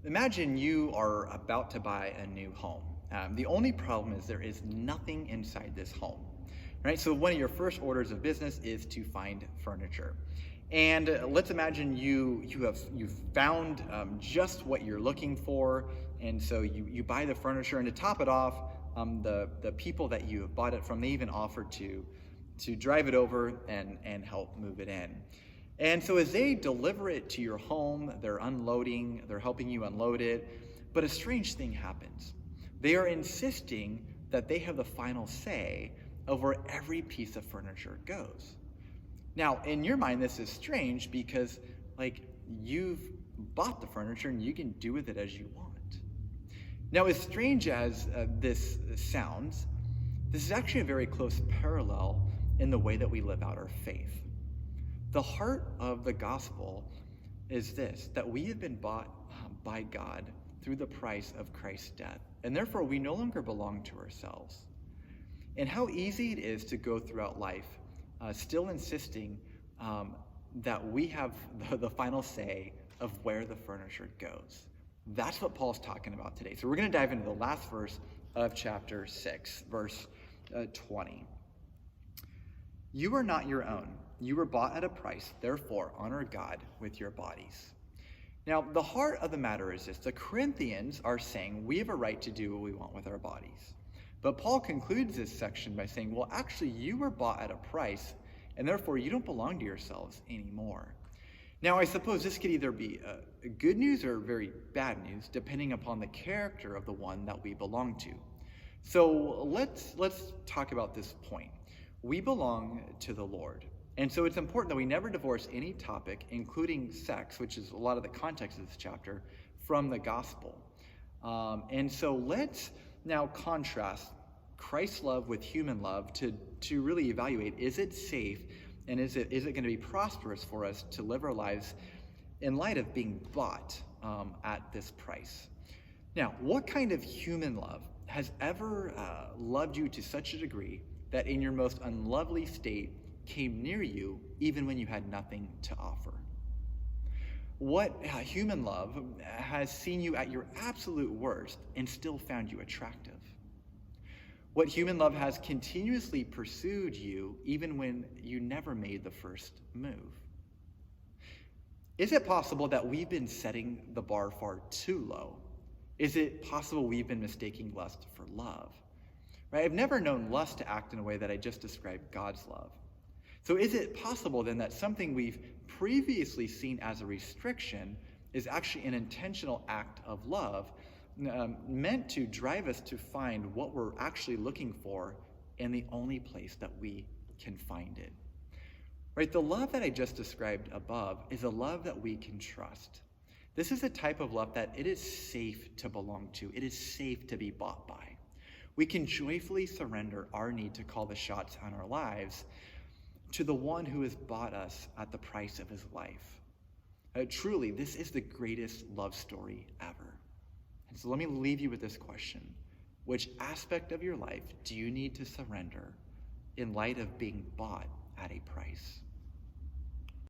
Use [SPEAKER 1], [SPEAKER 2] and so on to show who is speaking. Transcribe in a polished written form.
[SPEAKER 1] Imagine you are about to buy a new home. The only problem is there is nothing inside this home, right? So one of your first orders of business is to find furniture. And let's imagine you've found just what you're looking for, and so you buy the furniture. And to top it off, the people that you have bought it from, they even offer to drive it over and help move it in. And so as they deliver it to your home, they're unloading, they're helping you unload it. But a strange thing happens. They are insisting that they have the final say of where every piece of furniture goes. Now, in your mind, this is strange because, you've bought the furniture and you can do with it as you want. Now, as strange as this sounds, this is actually a very close parallel in the way that we live out our faith. The heart of the gospel is this, that we have been bought by God through the price of Christ's death, and therefore we no longer belong to ourselves. And how easy it is to go throughout life still insisting that we have the final say of where the furniture goes. That's what Paul's talking about today. So we're going to dive into the last verse of chapter 6, verse 20. You are not your own. You were bought at a price. Therefore, honor God with your bodies. Now, the heart of the matter is this. The Corinthians are saying we have a right to do what we want with our bodies. But Paul concludes this section by saying, well, actually, you were bought at a price, and therefore you don't belong to yourselves anymore. Now, I suppose this could either be good news or very bad news, depending upon the character of the one that we belong to. So let's talk about this point. We belong to the Lord. And so it's important that we never divorce any topic, including sex, which is a lot of the context of this chapter, from the gospel. And so let's now contrast Christ's love with human love to really evaluate, is it safe and is it going to be prosperous for us to live our lives in light of being bought at this price? Now, what kind of human love has ever loved you to such a degree that in your most unlovely state came near you even when you had nothing to offer? What human love has seen you at your absolute worst and still found you attractive? What human love has continuously pursued you even when you never made the first move? Is it possible that we've been setting the bar far too low? Is it possible we've been mistaking lust for love? Right? I've never known lust to act in a way that I just described God's love. So is it possible then that something we've previously seen as a restriction is actually an intentional act of love meant to drive us to find what we're actually looking for in the only place that we can find it? Right? The love that I just described above is a love that we can trust. This is a type of love that it is safe to belong to. It is safe to be bought by. We can joyfully surrender our need to call the shots on our lives to the one who has bought us at the price of his life. Truly, this is the greatest love story ever. And so let me leave you with this question. Which aspect of your life do you need to surrender in light of being bought at a price?